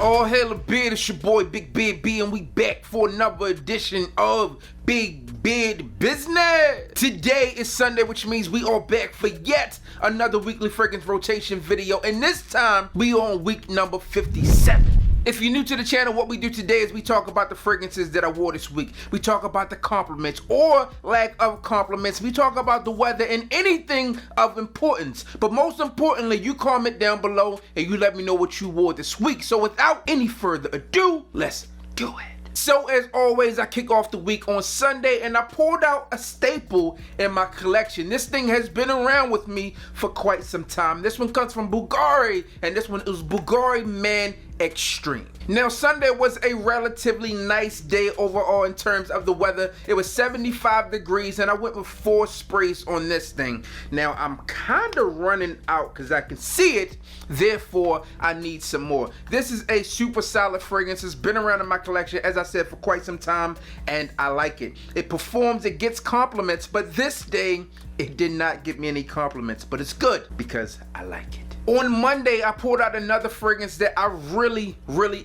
Oh, hell, beard, it's your boy Big Beard B, and we back for another edition of Big Beard Business. Today is Sunday, which means we are back for yet another weekly fragrance rotation video, and this time we on week number 57. If you're new to the channel, what we do today is we talk about the fragrances that I wore this week. We talk about the compliments or lack of compliments. We talk about the weather and anything of importance. But most importantly, you comment down below and you let me know what you wore this week. So without any further ado, let's do it. So as always, I kick off the week on Sunday and I pulled out a staple in my collection. This thing has been around with me for quite some time. This one comes from Bulgari, and this one is Bulgari Man Extreme. Now, Sunday was a relatively nice day overall in terms of the weather. It was 75 degrees and I went with 4 sprays on this thing. Now, I'm kind of running out because I can see it, therefore I need some more. This is a super solid fragrance. It's been around in my collection, as I said, for quite some time, and I like it. It performs, it gets compliments, but this day it did not give me any compliments, but it's good because I like it. On Monday, I pulled out another fragrance that I really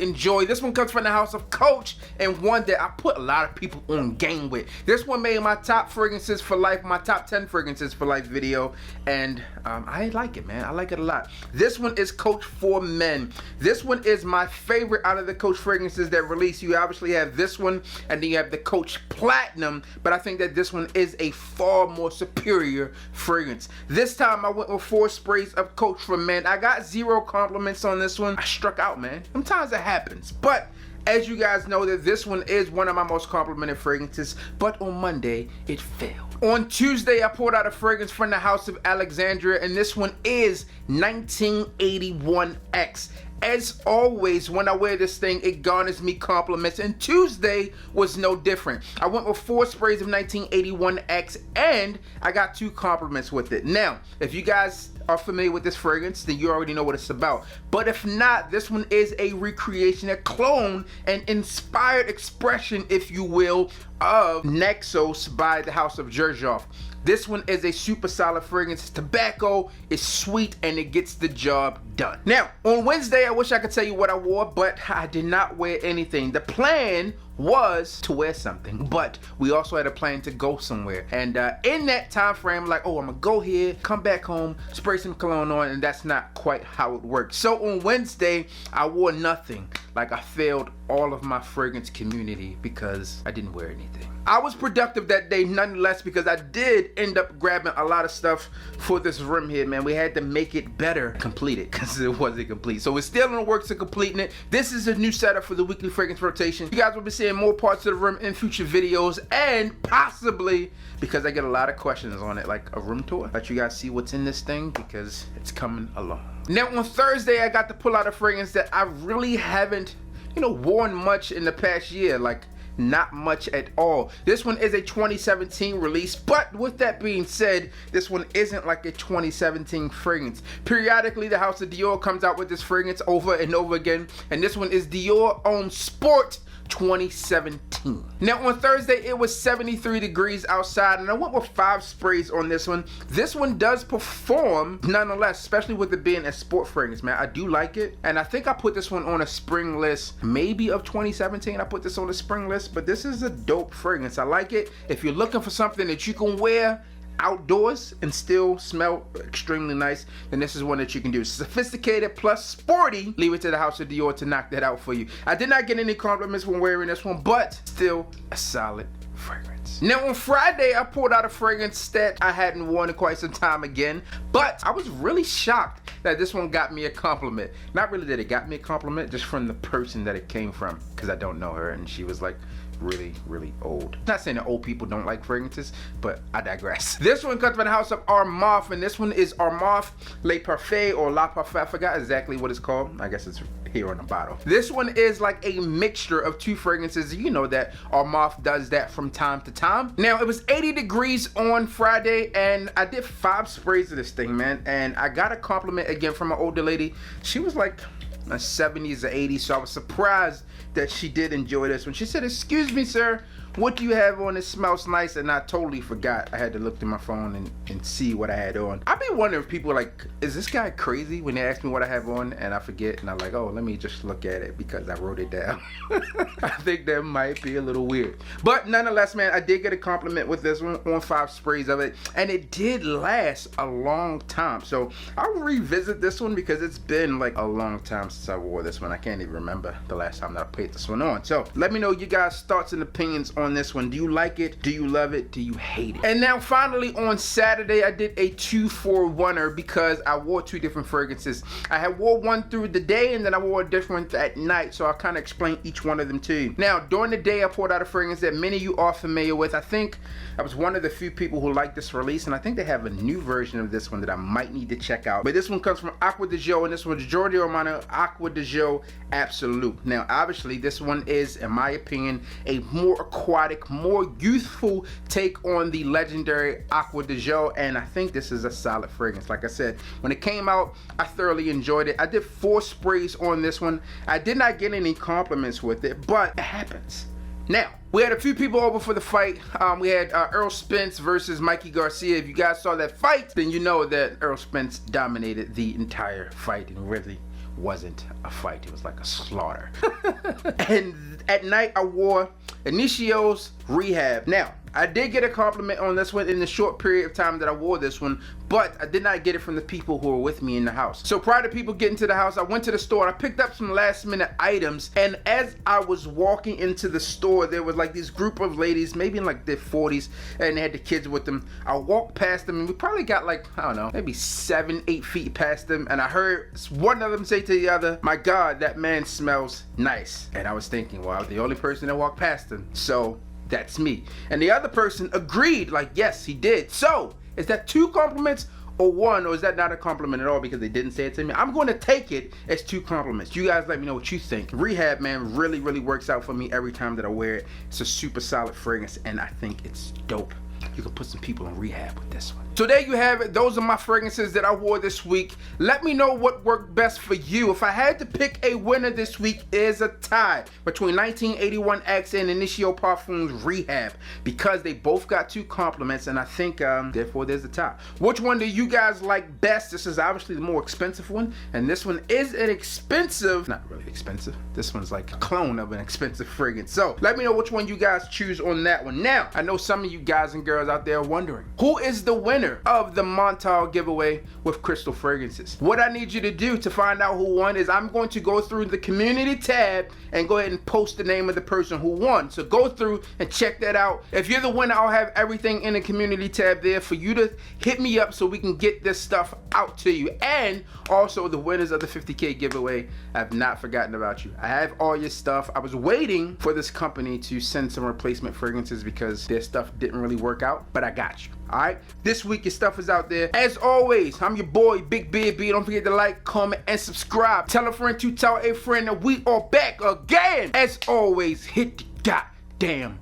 enjoy. This one comes from the house of Coach, and one that I put a lot of people on game with. This one made my top fragrances for life, my top 10 fragrances for life video, and I like it, man. I like it a lot. This one is Coach for Men. This one is my favorite out of the Coach fragrances that release. You obviously have this one, and then you have the Coach Platinum, but I think that this one is a far more superior fragrance. This time I went with 4 sprays of Coach for Men. I got 0 compliments on this one. I struck out, man. Sometimes it happens, but as you guys know, that this one is one of my most complimented fragrances, but on Monday it failed. On Tuesday, I pulled out a fragrance from the house of Alexandria, and this one is 1981X. As always, when I wear this thing, it garners me compliments, and Tuesday was no different. I went with 4 sprays of 1981X, and I got 2 compliments with it. Now, if you guys are familiar with this fragrance, then you already know what it's about. But if not, this one is a recreation, a clone, an inspired expression, if you will, of Naxos by the house of Xerjoff. This one is a super solid fragrance. It's tobacco, it's sweet, and it gets the job done. Now, on Wednesday, I wish I could tell you what I wore, but I did not wear anything. The plan was to wear something, but we also had a plan to go somewhere. And in that time frame, like, oh, I'm gonna go here, come back home, spray some cologne on, and that's not quite how it worked. So on Wednesday, I wore nothing. Like, I failed all of my fragrance community because I didn't wear anything. I was productive that day nonetheless because I did end up grabbing a lot of stuff for this rim here, man. We had to make it better, complete it, because it wasn't complete. So we're still in the works of completing it. This is a new setup for the weekly fragrance rotation. You guys will be seeing more parts of the room in future videos, and possibly, because I get a lot of questions on it, like a room tour. Let you guys see what's in this thing because it's coming along. Now on Thursday, I got to pull out a fragrance that I really haven't, worn much in the past year. Like, not much at all. This one is a 2017 release, but with that being said, this one isn't like a 2017 fragrance. Periodically, the house of Dior comes out with this fragrance over and over again, and this one is Dior Homme Sport 2017. Now on Thursday, it was 73 degrees outside, and I went with 5 sprays on this one. This one does perform nonetheless, especially with it being a sport fragrance, man. I do like it, and I think I put this one on a spring list, maybe of 2017. I put this on the spring list, but this is a dope fragrance. I like it. If you're looking for something that you can wear outdoors and still smell extremely nice, then this is one that you can do. Sophisticated plus sporty. Leave it to the house of Dior to knock that out for you. I did not get any compliments when wearing this one, but still a solid fragrance. Now on Friday, I pulled out a fragrance that I hadn't worn in quite some time again, but I was really shocked that this one got me a compliment. Not really that it got me a compliment, just from the person that it came from, because I don't know her, and she was like really old. Not saying that old people don't like fragrances, but I digress. This one comes from the house of Armaf, and this one is Armaf Le Parfait, or La Parfait. I forgot exactly what it's called. I guess it's here on the bottle. This one is like a mixture of 2 fragrances. You know that Armaf does that from time to time. Now, it was 80 degrees on Friday, and I did 5 sprays of this thing, man, and I got a compliment again from an older lady. She was like in the 70s or 80s, so I was surprised that she did enjoy this one. She said, "Excuse me, sir, what do you have on? It smells nice. And I totally forgot. I had to look through my phone and see what I had on. I be wondering if people are like, is this guy crazy when they ask me what I have on and I forget, and I'm like, oh, let me just look at it because I wrote it down. I think that might be a little weird. But nonetheless, man, I did get a compliment with this one on 5 sprays of it, and it did last a long time. So I'll revisit this one because it's been like a long time since I wore this one. I can't even remember the last time that I put this one on. So let me know you guys' thoughts and opinions on this one. Do you like it? Do you love it? Do you hate it? And now finally on Saturday, I did a 2-for-1er because I wore 2 different fragrances. I had wore one through the day and then I wore a different at night. So I'll kind of explain each one of them to you. Now, during the day, I poured out a fragrance that many of you are familiar with. I think I was one of the few people who liked this release, and I think they have a new version of this one that I might need to check out. But this one comes from Acqua di Gio, and this one's Giorgio Armani Acqua di Gio Absolute. Now, obviously, this one is, in my opinion, a more aquatic, more youthful take on the legendary Acqua di Gio, and I think this is a solid fragrance. Like I said, when it came out, I thoroughly enjoyed it. I did 4 sprays on this one. I did not get any compliments with it, but it happens. Now, we had a few people over for the fight. We had Earl Spence versus Mikey Garcia. If you guys saw that fight, then you know that Earl Spence dominated the entire fight and really wasn't a fight. It was like a slaughter. And at night, I wore Inicio's Rehab. Now, I did get a compliment on this one in the short period of time that I wore this one, but I did not get it from the people who were with me in the house. So prior to people getting to the house, I went to the store and I picked up some last minute items, and as I was walking into the store, there was like this group of ladies, maybe in like their 40s, and they had the kids with them. I walked past them and we probably got like, I don't know, maybe 7-8 feet past them, and I heard one of them say to the other, "My God, that man smells nice." And I was thinking, well, I was the only person that walked past him, so that's me. And the other person agreed, like, yes, he did. So is that 2 compliments or 1, or is that not a compliment at all because they didn't say it to me? I'm going to take it as 2 compliments. You guys let me know what you think. Rehab, man, really works out for me every time that I wear it. It's a super solid fragrance, and I think it's dope. You can put some people in rehab with this one. So there you have it. Those are my fragrances that I wore this week. Let me know what worked best for you. If I had to pick a winner this week, is a tie between 1981X and Initio Parfums Rehab, because they both got 2 compliments, and I think therefore there's a tie. Which one do you guys like best? This is obviously the more expensive one, and this one is an expensive, not really expensive. This one's like a clone of an expensive fragrance. So let me know which one you guys choose on that one. Now, I know some of you guys and girls out there wondering, who is the winner of the Montal giveaway with crystal fragrances? What I need you to do to find out who won is I'm going to go through the community tab and go ahead and post the name of the person who won. So go through and check that out. If you're the winner, I'll have everything in the community tab there for you to hit me up so we can get this stuff out to you. And also the winners of the 50K giveaway, I have not forgotten about you. I have all your stuff. I was waiting for this company to send some replacement fragrances because their stuff didn't really work out, but I got you. Alright, this week your stuff is out there. As always, I'm your boy, Big Beard B. Don't forget to like, comment, and subscribe. Tell a friend to tell a friend that we are back again. As always, hit the goddamn